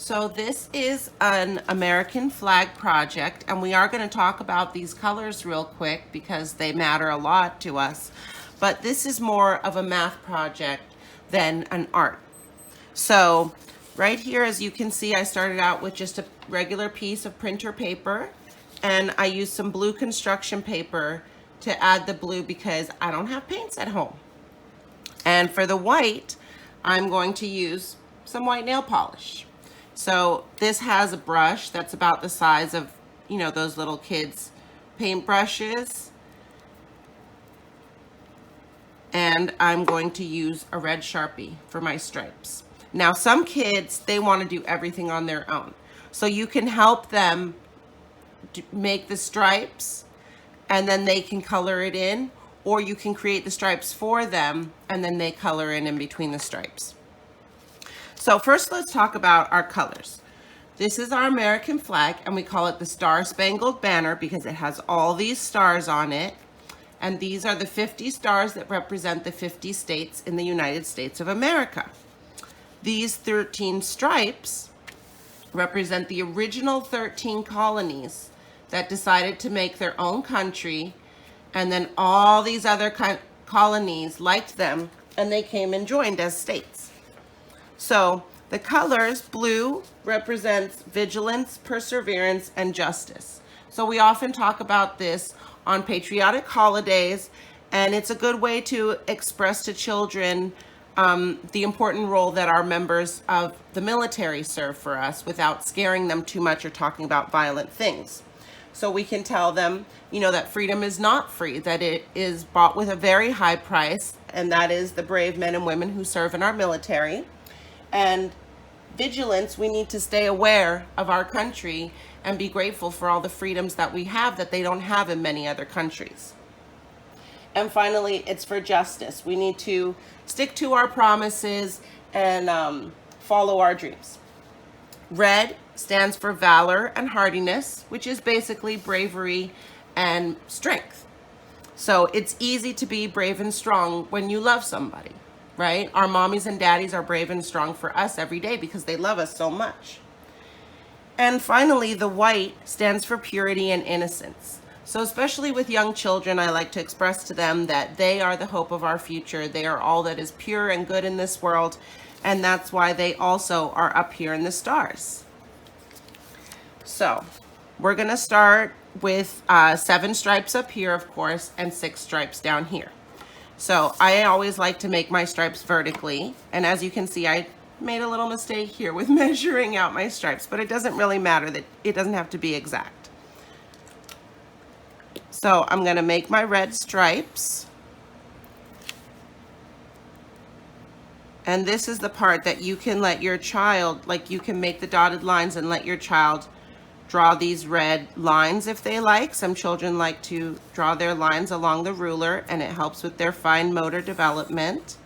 So this is an American flag project, and we are going to talk about these colors real quick because they matter a lot to us. But this is more of a math project than an art. So right here, as you can see, I started out with just a regular piece of printer paper, and I used some blue construction paper to add the blue because I don't have paints at home. And for the white, I'm going to use some white nail polish. So this has a brush that's about the size of, those little kids' paint brushes. And I'm going to use a red Sharpie for my stripes. Now, some kids, they want to do everything on their own. So you can help them make the stripes and then they can color it in, or you can create the stripes for them and then they color in between the stripes. So first, let's talk about our colors. This is our American flag, and we call it the Star-Spangled Banner because it has all these stars on it. And these are the 50 stars that represent the 50 states in the United States of America. These 13 stripes represent the original 13 colonies that decided to make their own country, and then all these other colonies liked them, and they came and joined as states. So the colors, blue represents vigilance, perseverance, and justice. So we often talk about this on patriotic holidays, and it's a good way to express to children the important role that our members of the military serve for us without scaring them too much or talking about violent things. So we can tell them, that freedom is not free, that it is bought with a very high price, and that is the brave men and women who serve in our military. And vigilance, we need to stay aware of our country and be grateful for all the freedoms that we have that they don't have in many other countries. And finally, it's for justice. We need to stick to our promises and follow our dreams. Red stands for valor and hardiness, which is basically bravery and strength. So it's easy to be brave and strong when you love somebody, right? Our mommies and daddies are brave and strong for us every day because they love us so much. And finally, the white stands for purity and innocence. So especially with young children, I like to express to them that they are the hope of our future. They are all that is pure and good in this world, and that's why they also are up here in the stars. So we're gonna start with 7 stripes up here, of course, and 6 stripes down here. So I always like to make my stripes vertically, and as you can see, I made a little mistake here with measuring out my stripes, but it doesn't really matter, that it doesn't have to be exact. So I'm gonna make my red stripes. And this is the part that you can let your child, you can make the dotted lines and let your child draw these red lines if they like. Some children like to draw their lines along the ruler, and it helps with their fine motor development.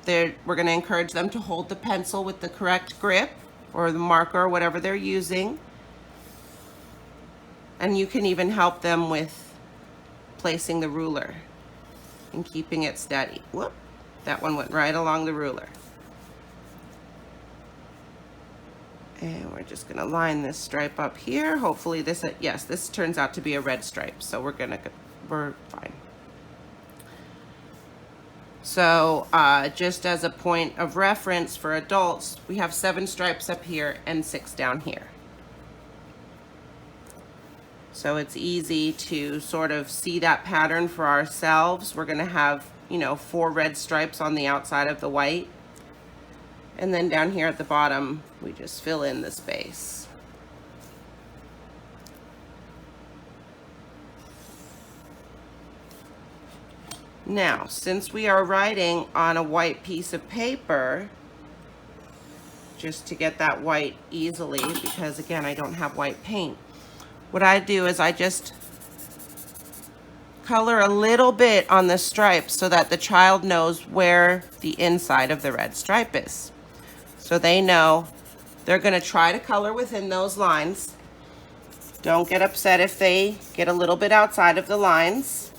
We're going to encourage them to hold the pencil with the correct grip or the marker or whatever they're using. And you can even help them with placing the ruler and keeping it steady. Whoop, that one went right along the ruler. And we're just gonna line this stripe up here. Hopefully this turns out to be a red stripe, so we're fine. So just as a point of reference for adults, we have 7 stripes up here and 6 down here. So it's easy to sort of see that pattern for ourselves. We're gonna have, 4 red stripes on the outside of the white. And then down here at the bottom, we just fill in the space. Now, since we are writing on a white piece of paper, just to get that white easily, because again, I don't have white paint, what I do is I just color a little bit on the stripes so that the child knows where the inside of the red stripe is. So they know they're going to try to color within those lines. Don't get upset if they get a little bit outside of the lines,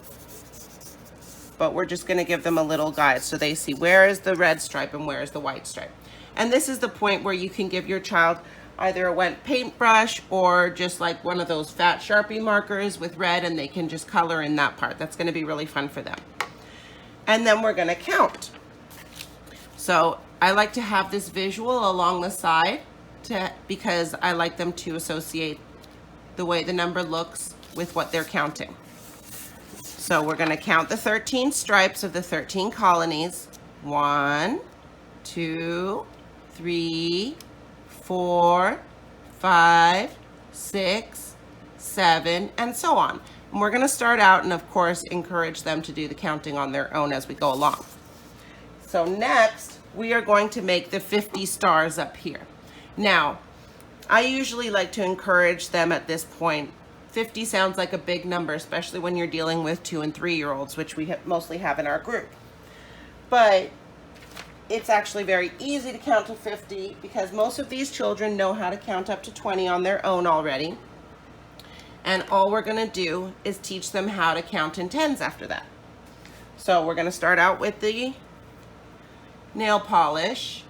but we're just going to give them a little guide so they see where is the red stripe and where is the white stripe. And this is the point where you can give your child either a wet paintbrush or just like one of those fat Sharpie markers with red, and they can just color in that part. That's going to be really fun for them. And then we're going to count. So I like to have this visual along the side because I like them to associate the way the number looks with what they're counting. So we're going to count the 13 stripes of the 13 colonies. 1, 2, 3, 4, 5, 6, 7, and so on. And we're going to start out and of course encourage them to do the counting on their own as we go along. So next we are going to make the 50 stars up here. Now I usually like to encourage them at this point. 50 sounds like a big number, especially when you're dealing with 2- and 3-year-olds, which we mostly have in our group. But it's actually very easy to count to 50 because most of these children know how to count up to 20 on their own already. And all we're going to do is teach them how to count in tens after that. So we're going to start out with the nail polish.